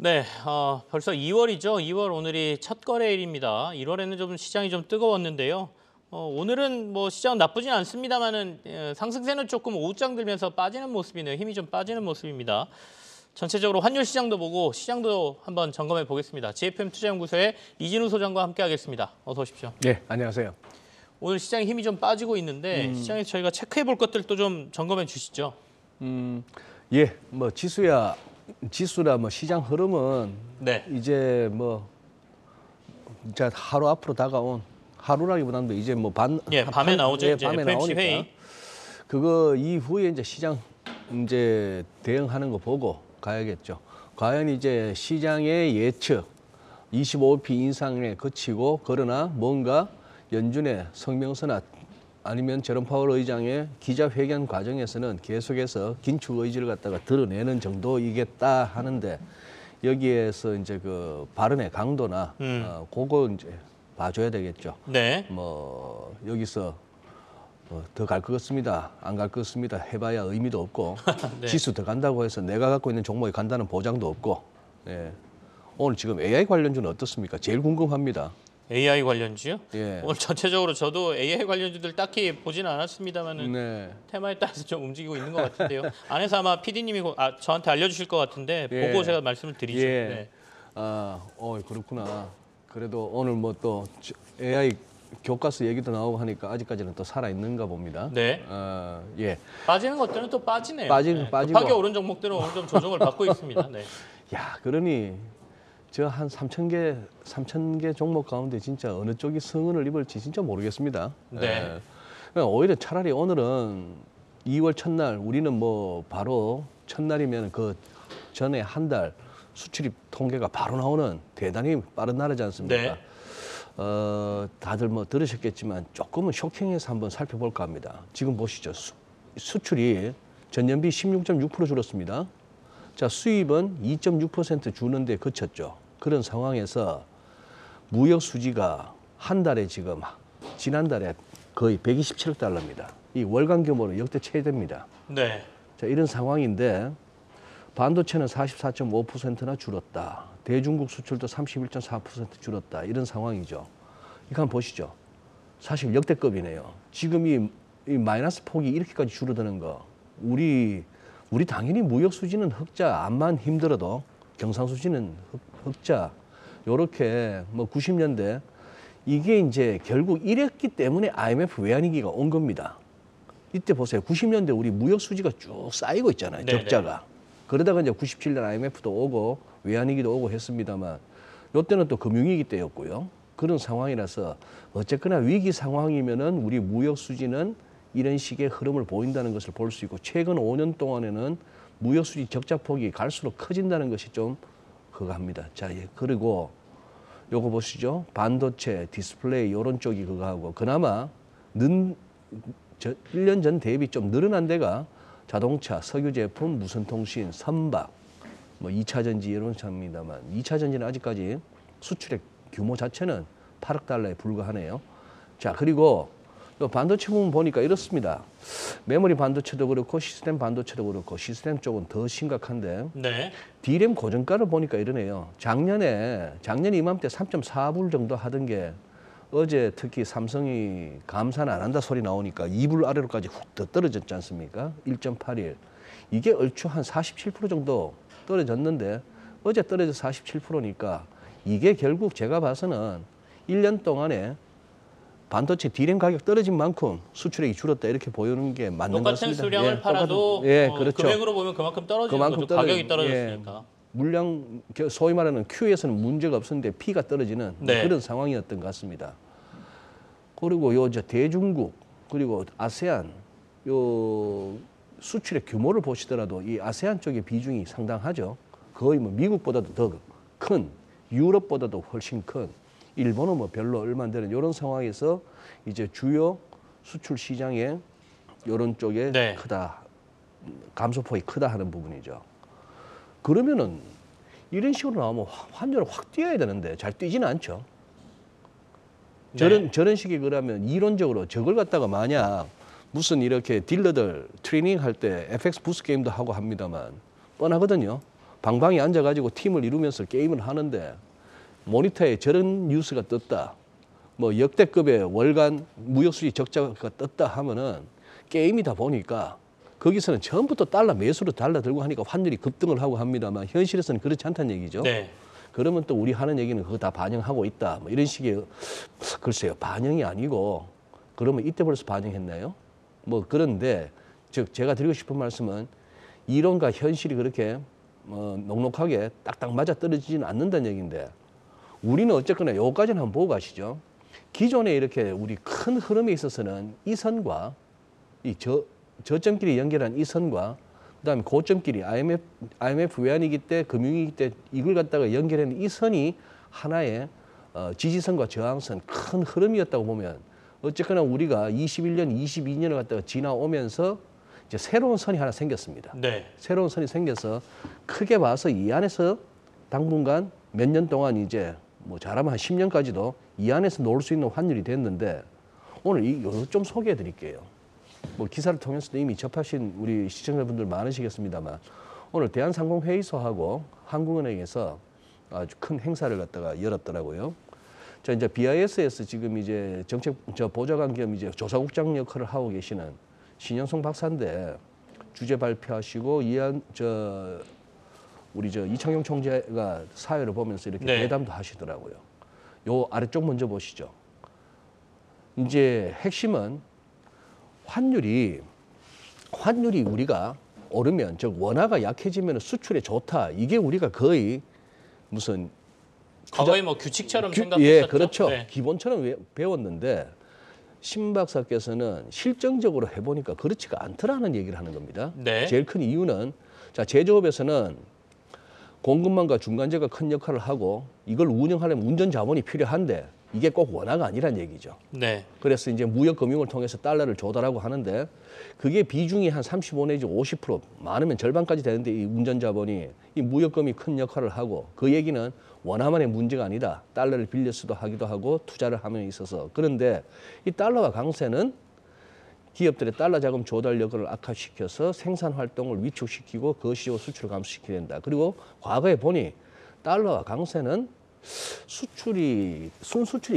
네, 벌써 2월이죠. 2월 오늘이 첫 거래일입니다. 1월에는 좀 시장이 좀 뜨거웠는데요. 오늘은 뭐 시장은 나쁘진 않습니다만은 상승세는 조금 오후장 들면서 빠지는 모습이네요. 힘이 좀 빠지는 모습입니다. 전체적으로 환율 시장도 보고 시장도 한번 점검해 보겠습니다. GFM 투자연구소의 이진우 소장과 함께하겠습니다. 어서 오십시오. 네, 안녕하세요. 오늘 시장에 힘이 좀 빠지고 있는데 시장에서 저희가 체크해 볼 것들도 좀 점검해 주시죠. 예, 뭐 지수라 뭐 시장 흐름은 네. 이제 뭐 이제 하루 앞으로 다가온 하루라기보다는 이제 뭐 밤에 나오죠. 예, 이제 밤에 FOMC 나오니까 회의. 그거 이후에 이제 시장 이제 대응하는 거 보고 가야겠죠. 과연 이제 시장의 예측 25p 인상에 그치고 그러나 뭔가 연준의 성명서나 아니면 제롬 파월 의장의 기자회견 과정에서는 계속해서 긴축 의지를 갖다가 드러내는 정도이겠다 하는데 여기에서 이제 그 발언의 강도나 그거 이제 봐줘야 되겠죠. 네. 뭐 여기서 더 갈 것 같습니다. 안 갈 것 같습니다. 해봐야 의미도 없고 네. 지수 더 간다고 해서 내가 갖고 있는 종목이 간다는 보장도 없고. 예. 오늘 지금 AI 관련주는 어떻습니까? 제일 궁금합니다. AI 관련주요? 예. 오늘 전체적으로 저도 AI 관련주들 딱히 보지는 않았습니다만은 네. 테마에 따라서 좀 움직이고 있는 것 같은데요. 안에서 아마 PD님이 저한테 알려주실 것 같은데 예. 보고 제가 말씀을 드리죠. 예. 네. 그렇구나. 그래도 오늘 뭐 또 AI 교과서 얘기도 나오고 하니까 아직까지는 또 살아 있는가 봅니다. 네. 예. 빠지는 것들은 또 빠지네요. 빠지고. 급하게 오른 종목들은 오늘 좀 조정을 받고 있습니다. 네. 야, 그러니 저 한 3,000개 종목 가운데 진짜 어느 쪽이 승은을 입을지 진짜 모르겠습니다. 네. 오히려 차라리 오늘은 2월 첫날 우리는 뭐 바로 첫날이면 그 전에 한 달 수출입 통계가 바로 나오는 대단히 빠른 날이지 않습니까? 네. 다들 뭐 들으셨겠지만 조금은 쇼킹해서 한번 살펴볼까 합니다. 지금 보시죠. 수출이 전년비 16.6% 줄었습니다. 자, 수입은 2.6% 주는데 그쳤죠. 그런 상황에서 무역 수지가 한 달에 지금 지난달에 거의 127억 달러입니다. 이 월간 규모로 역대 최대입니다. 네. 자, 이런 상황인데 반도체는 44.5%나 줄었다. 대중국 수출도 31.4% 줄었다. 이런 상황이죠. 이거 한번 보시죠. 사실 역대급이네요. 지금 이 마이너스 폭이 이렇게까지 줄어드는 거. 우리 당연히 무역 수지는 흑자, 암만 힘들어도 경상수지는 흑자. 요렇게 뭐 90년대 이게 이제 결국 이랬기 때문에 IMF 외환위기가 온 겁니다. 이때 보세요. 90년대 우리 무역 수지가 쭉 쌓이고 있잖아요. 네네. 적자가. 그러다가 이제 97년 IMF도 오고 외환위기도 오고 했습니다만 요때는 또 금융위기 때였고요. 그런 상황이라서 어쨌거나 위기 상황이면은 우리 무역 수지는 이런 식의 흐름을 보인다는 것을 볼 수 있고 최근 5년 동안에는 무역 수지 적자 폭이 갈수록 커진다는 것이 좀 그거 합니다. 자, 예. 그리고 요거 보시죠. 반도체, 디스플레이 요런 쪽이 그거 하고 그나마 1년 전 대비 좀 늘어난 데가 자동차, 석유 제품, 무선 통신, 선박, 뭐 2차 전지 이런 차입니다만 2차 전지는 아직까지 수출액 규모 자체는 8억 달러에 불과하네요. 자, 그리고 또 반도체 부분 보니까 이렇습니다. 메모리 반도체도 그렇고 시스템 반도체도 그렇고 시스템 쪽은 더 심각한데 네. D램 고정가를 보니까 이러네요. 작년에 이맘때 3.4불 정도 하던 게 어제 특히 삼성이 감산 안 한다 소리 나오니까 2불 아래로까지 훅 더 떨어졌지 않습니까? 1.81. 이게 얼추 한 47% 정도 떨어졌는데 어제 떨어져 47%니까 이게 결국 제가 봐서는 1년 동안에 반도체 D램 가격 떨어진 만큼 수출액이 줄었다 이렇게 보이는 게 맞는 것 같습니다. 똑같은 수량을 팔아도 그렇죠. 금액으로 보면 그만큼 떨어지는 거죠. 가격이 떨어졌으니까. 물량 소위 말하는 Q에서는 문제가 없었는데 P가 떨어지는 네. 그런 상황이었던 것 같습니다. 그리고 저 대중국 그리고 아세안 요 수출의 규모를 보시더라도 이 아세안 쪽의 비중이 상당하죠. 거의 뭐 미국보다도 더 큰, 유럽보다도 훨씬 큰, 일본은 뭐 별로 얼마 안 되는 이런 상황에서 이제 주요 수출 시장에 이런 쪽에 네. 크다, 감소폭이 크다 하는 부분이죠. 그러면은 이런 식으로 나오면 환율은 확 뛰어야 되는데 잘 뛰지는 않죠. 네. 저런 식의 그러면 이론적으로 저걸 갖다가 만약 무슨 이렇게 딜러들 트레이닝 할 때 FX 부스 게임도 하고 합니다만 뻔하거든요. 방방에 앉아가지고 팀을 이루면서 게임을 하는데 모니터에 저런 뉴스가 떴다. 뭐 역대급의 월간 무역수지 적자가 떴다 하면은 게임이다 보니까 거기서는 처음부터 달러 매수로 달러 들고 하니까 환율이 급등을 하고 합니다만 현실에서는 그렇지 않다는 얘기죠. 네. 그러면 또 우리 하는 얘기는 그거 다 반영하고 있다. 뭐 이런 식의 글쎄요. 반영이 아니고 그러면 이때 벌써 반영했나요? 뭐 그런데 즉 제가 드리고 싶은 말씀은 이론과 현실이 그렇게 넉넉하게 딱딱 맞아 떨어지지는 않는다는 얘기인데 우리는 어쨌거나 요까지는 한번 보고 가시죠. 기존에 이렇게 우리 큰 흐름에 있어서는 이 선과 이 저점끼리 연결한 이 선과 그다음에 고점끼리 IMF 외환위기 때 금융위기 때 이걸 갖다가 연결하는 이 선이 하나의 지지선과 저항선 큰 흐름이었다고 보면 어쨌거나 우리가 21년, 22년을 갖다가 지나오면서 이제 새로운 선이 하나 생겼습니다. 네. 새로운 선이 생겨서 크게 봐서 이 안에서 당분간 몇 년 동안 이제 뭐 잘하면 한 10년까지도 이 안에서 놀 수 있는 환율이 됐는데 오늘 이거 좀 소개해 드릴게요. 뭐 기사를 통해서도 이미 접하신 우리 시청자분들 많으시겠습니다만 오늘 대한상공회의소하고 한국은행에서 아주 큰 행사를 갖다가 열었더라고요. 자 이제 BIS에서 지금 이제 정책 보좌관 겸 이제 조사국장 역할을 하고 계시는 신영성 박사인데 주제 발표하시고 우리 이창용 총재가 사회를 보면서 이렇게 네. 대담도 하시더라고요. 요 아래쪽 먼저 보시죠. 이제 핵심은 환율이 우리가 오르면 즉 원화가 약해지면 수출에 좋다. 이게 우리가 거의 무슨 과거에 뭐 규칙처럼 생각했었죠. 예, 그렇죠. 네. 기본처럼 배웠는데 신 박사께서는 실정적으로 해보니까 그렇지가 않더라는 얘기를 하는 겁니다. 네. 제일 큰 이유는 자 제조업에서는 공급망과 중간재가 큰 역할을 하고 이걸 운영하려면 운전 자본이 필요한데 이게 꼭 원화가 아니란 얘기죠. 네. 그래서 이제 무역금융을 통해서 달러를 조달하고 하는데 그게 비중이 한 35 내지 50% 많으면 절반까지 되는데 이 운전 자본이 이 무역금이 큰 역할을 하고 그 얘기는 원화만의 문제가 아니다. 달러를 빌려서도 하기도 하고 투자를 하면 있어서 그런데 이 달러와 강세는 기업들의 달러 자금 조달 여건을 악화시켜서 생산 활동을 위축시키고 거시고 수출을 감소시키게 된다. 그리고 과거에 보니 달러와 강세는 순수출이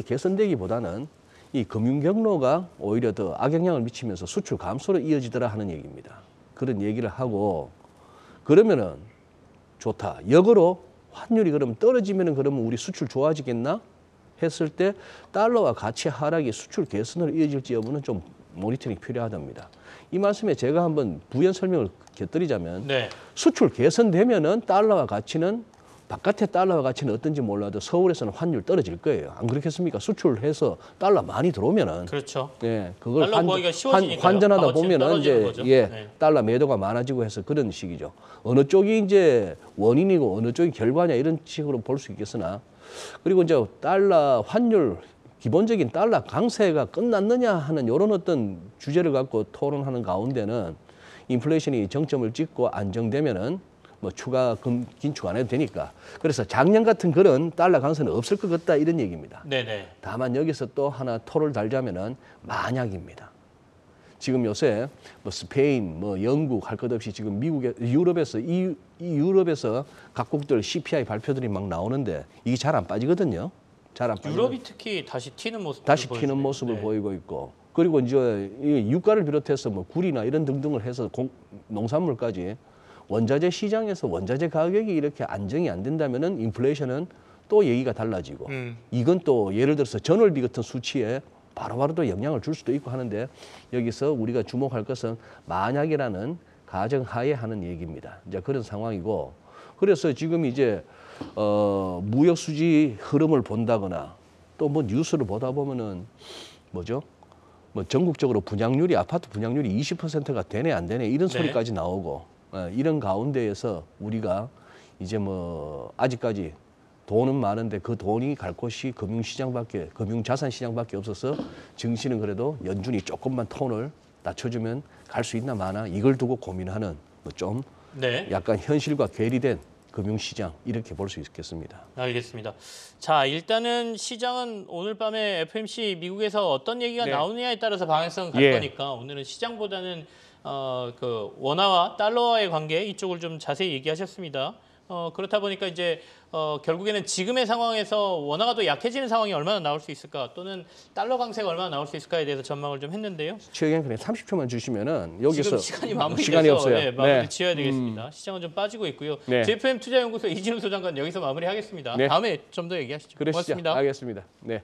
개선되기보다는 이 금융 경로가 오히려 더 악영향을 미치면서 수출 감소로 이어지더라 하는 얘기입니다. 그런 얘기를 하고 그러면은 좋다. 역으로 환율이 그러면 떨어지면은 그러면 우리 수출 좋아지겠나 했을 때 달러와 가치 하락이 수출 개선으로 이어질지 여부는 좀 모니터링이 필요하답니다. 이 말씀에 제가 한번 부연 설명을 곁들이자면 네. 수출 개선되면은 달러와 가치는 바깥의 달러와 가치는 어떤지 몰라도 서울에서는 환율 떨어질 거예요. 안 그렇겠습니까? 수출해서 달러 많이 들어오면은 그렇죠. 예, 그걸 달러 구하기가 쉬워지니까요. 환전하다 값어치는 보면은 떨어지는 이제 거죠. 예, 네. 달러 매도가 많아지고 해서 그런 식이죠. 어느 쪽이 이제 원인이고 어느 쪽이 결과냐 이런 식으로 볼 수 있겠으나 그리고 이제 달러 환율 기본적인 달러 강세가 끝났느냐 하는 이런 어떤 주제를 갖고 토론하는 가운데는 인플레이션이 정점을 찍고 안정되면은 뭐 추가 긴축 안 해도 되니까 그래서 작년 같은 그런 달러 강세는 없을 것 같다 이런 얘기입니다. 네네. 다만 여기서 또 하나 토를 달자면은 만약입니다. 지금 요새 뭐 스페인, 뭐 영국 할 것 없이 지금 미국에 유럽에서 이 유럽에서 각국들 CPI 발표들이 막 나오는데 이게 잘 안 빠지거든요. 잘 안 빠지고 유럽이 특히 다시 튀는 모습을 네. 보이고 있고 그리고 이제 이 유가를 비롯해서 뭐 굴이나 이런 등등을 해서 농산물까지 원자재 시장에서 원자재 가격이 이렇게 안정이 안 된다면은 인플레이션은 또 얘기가 달라지고 이건 또 예를 들어서 전월비 같은 수치에 바로바로 또 영향을 줄 수도 있고 하는데 여기서 우리가 주목할 것은 만약이라는 가정하에 하는 얘기입니다. 이제 그런 상황이고 그래서 지금 이제 무역 수지 흐름을 본다거나 또 뭐 뉴스를 보다 보면은 뭐죠? 뭐 전국적으로 분양률이 아파트 분양률이 20%가 되네 안 되네 이런 네. 소리까지 나오고 이런 가운데에서 우리가 이제 뭐 아직까지 돈은 많은데 그 돈이 갈 곳이 금융자산시장밖에 없어서 증시는 그래도 연준이 조금만 톤을 낮춰주면 갈 수 있나 마나 이걸 두고 고민하는 뭐 좀 네. 약간 현실과 괴리된 금융시장 이렇게 볼 수 있겠습니다. 알겠습니다. 자, 일단은 시장은 오늘 밤에 FMC 미국에서 어떤 얘기가 네. 나오느냐에 따라서 방향성은 갈 예. 거니까 오늘은 시장보다는 그 원화와 달러와의 관계 이쪽을 좀 자세히 얘기하셨습니다. 그렇다 보니까 이제 결국에는 지금의 상황에서 원화가 또 약해지는 상황이 얼마나 나올 수 있을까 또는 달러 강세가 얼마나 나올 수 있을까에 대해서 전망을 좀 했는데요. 최 의원 그냥 30초만 주시면은 여기서 지금 시간이 마무리돼서 시간이 없어요. 네, 마무리 지어야 되겠습니다. 시장은 좀 빠지고 있고요. 네. JFM 투자연구소 이진우 소장관 여기서 마무리하겠습니다. 네. 다음에 좀 더 얘기하시죠. 그러시죠. 고맙습니다. 알겠습니다. 네.